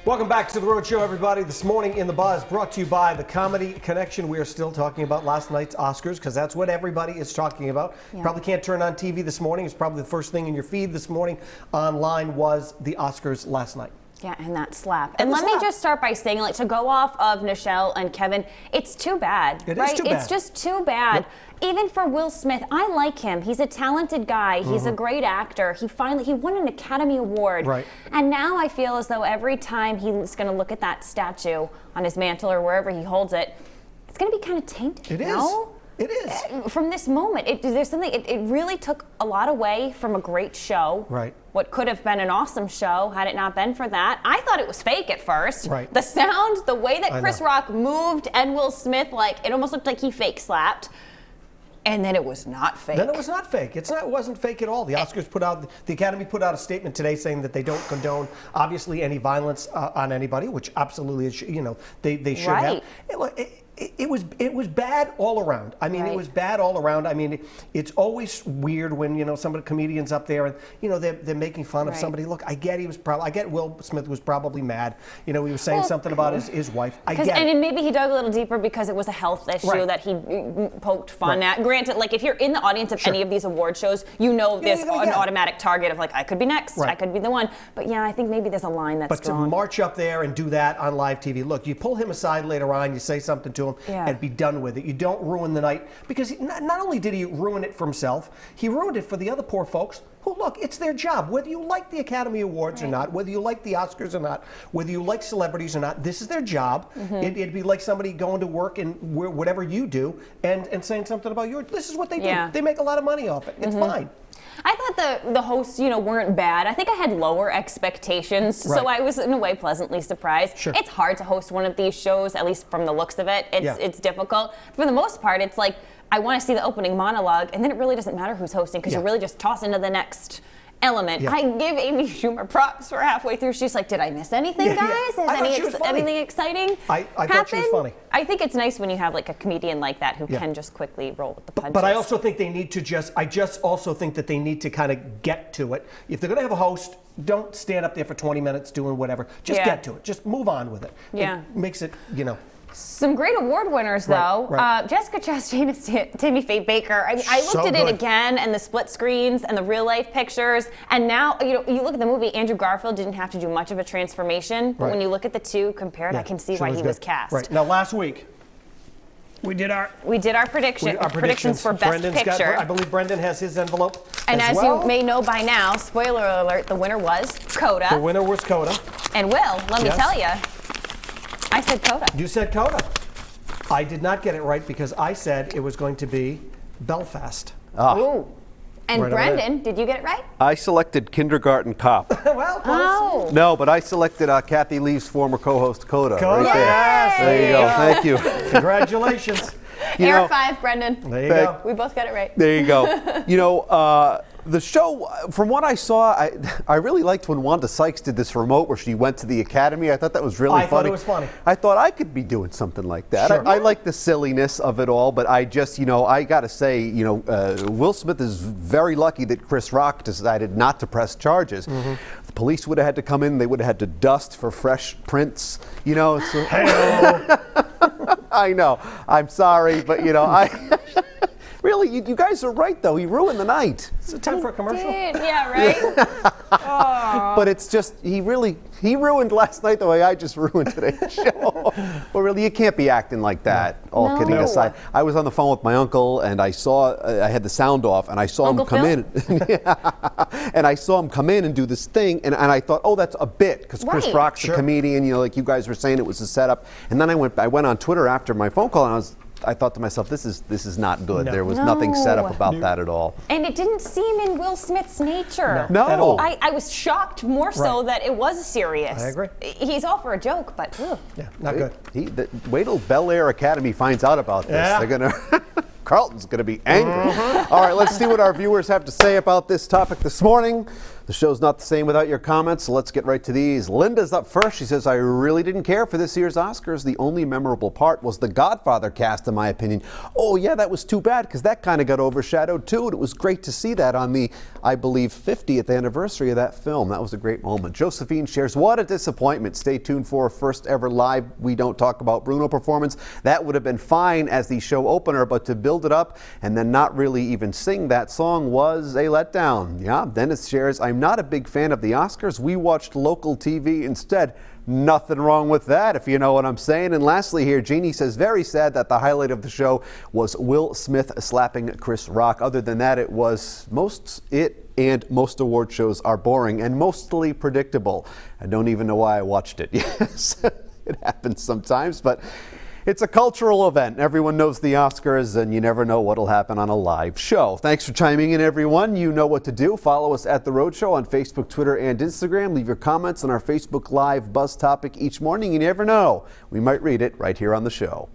Welcome back to the Rhode Show, everybody. This morning in the Buzz, brought to you by the Comedy Connection. We are still talking about last night's Oscars because that's what everybody is talking about. Yeah. Probably can't turn on TV this morning. It's probably the first thing in your feed this morning online was the Oscars last night. Yeah, and that slap. And let me just start by saying, like, to go off of Nichelle and Kevin, it's too bad. It is too bad. It's just too bad. Yep. Even for Will Smith, I like him. He's a talented guy. He's a great actor. He won an Academy Award. Right. And now I feel as though every time he's going to look at that statue on his mantle or wherever he holds it, it's going to be kind of tainted. It is. No? It is. From this moment, it really took a lot away from a great show. Right. What could have been an awesome show had it not been for that. I thought it was fake at first. Right. The sound, the way that Chris Rock moved and Will Smith, like, it almost looked like he fake slapped. And then it was not fake. Then it was not fake. It wasn't fake at all. The Oscars the Academy put out a statement today saying that they don't condone, obviously, any violence on anybody, which absolutely, they should have. It was bad all around. I mean, It was bad all around. I mean, it's always weird when some of the comedians up there and they're making fun of somebody. Look, I get Will Smith was probably mad. He was saying something about his wife. And maybe he dug a little deeper because it was a health issue that he poked fun at. Granted, like, if you're in the audience of any of these award shows, there's an automatic target of, like, I could be next, I could be the one. But yeah, I think maybe there's a line that's But to march up there and do that on live TV, look, you pull him aside later on, you say something to him, and be done with it. You don't ruin the night, because not only did he ruin it for himself, he ruined it for the other poor folks who, look, it's their job. Whether you like the Academy Awards or not, whether you like the Oscars or not, whether you like celebrities or not, this is their job. It'd be like somebody going to work in whatever you do and saying something about yours. This is what they do. They make a lot of money off it. It's fine. I thought the hosts, weren't bad. I think I had lower expectations, so I was in a way pleasantly surprised. Sure. It's hard to host one of these shows, at least from the looks of it. It's difficult. For the most part, it's like I want to see the opening monologue, and then it really doesn't matter who's hosting because you really just toss into the next element. I give Amy Schumer props for halfway through. She's like, did I miss anything, guys? Has anything exciting I thought she was funny. I think it's nice when you have, like, a comedian like that who can just quickly roll with the punches. But I also think they need to I just also think that they need to kind of get to it. If they're going to have a host, don't stand up there for 20 minutes doing whatever. Just get to it. Just move on with it. Yeah. It makes it, Some great award winners, though. Jessica Chastain and Tammy Faye Baker. I looked at it again, and the split screens and the real life pictures. And now, you look at the movie, Andrew Garfield didn't have to do much of a transformation. But when you look at the two compared, I can see why he was cast. Right. Now, last week, we did our predictions for Best Picture. I believe Brendan has his envelope. And as you may know by now, spoiler alert, the winner was Coda. The winner was Coda. And Will, let me tell you, I said Coda. You said Coda. I did not get it right because I said it was going to be Belfast. Ooh. And Brendan, did you get it right? I selected Kindergarten Cop. Well, close. No, but I selected Kathy Lee's former co-host, Coda. Coda, yes. There you go. Thank you. Congratulations. Air 5, Brendan. There you go. We both got it right. There you go. The show, from what I saw, I really liked when Wanda Sykes did this remote where she went to the Academy. I thought that was really funny. I thought it was funny. I thought I could be doing something like that. Sure. I like the silliness of it all, but I just, I got to say, Will Smith is very lucky that Chris Rock decided not to press charges. The police would have had to come in. They would have had to dust for fresh prints. So, I know. I'm sorry, but, Really, you guys are right, though. He ruined the night. Is it time for a commercial? Yeah, right? But it's just, he ruined last night the way I just ruined today's show. Well, really, you can't be acting like that, all kidding aside. I was on the phone with my uncle, and I saw, I had the sound off, and I saw him come in. And I saw him come in and do this thing, and I thought, oh, that's a bit, because Chris Rock's a comedian, like you guys were saying, it was a setup. And then I went on Twitter after my phone call, and I thought to myself, this is not good. There was nothing set up about that at all. And it didn't seem in Will Smith's nature. No. At all. I was shocked more so that it was serious. I agree. He's all for a joke, but yeah, not good. Wait till Bel Air Academy finds out about this. Yeah. They're gonna Carlton's gonna be angry. All right, let's see what our viewers have to say about this topic this morning. The show's not the same without your comments, so let's get right to these. Linda's up first. She says, I really didn't care for this year's Oscars. The only memorable part was the Godfather cast, in my opinion. Oh, yeah, that was too bad, because that kind of got overshadowed, too. And it was great to see that on the I believe, 50th anniversary of that film. That was a great moment. Josephine shares, what a disappointment. Stay tuned for a first ever live We Don't Talk About Bruno performance. That would have been fine as the show opener, but to build it up and then not really even sing that song was a letdown. Yeah, Dennis shares, I'm not a big fan of the Oscars. We watched local TV instead. Nothing wrong with that, if you know what I'm saying. And lastly here, Jeannie says, very sad that the highlight of the show was Will Smith slapping Chris Rock. Other than that, most award shows are boring and mostly predictable. I don't even know why I watched it. Yes, it happens sometimes, but it's a cultural event. Everyone knows the Oscars, and you never know what'll happen on a live show. Thanks for chiming in, everyone. You know what to do. Follow us at The Rhode Show on Facebook, Twitter, and Instagram. Leave your comments on our Facebook Live Buzz topic each morning. You never know. We might read it right here on the show.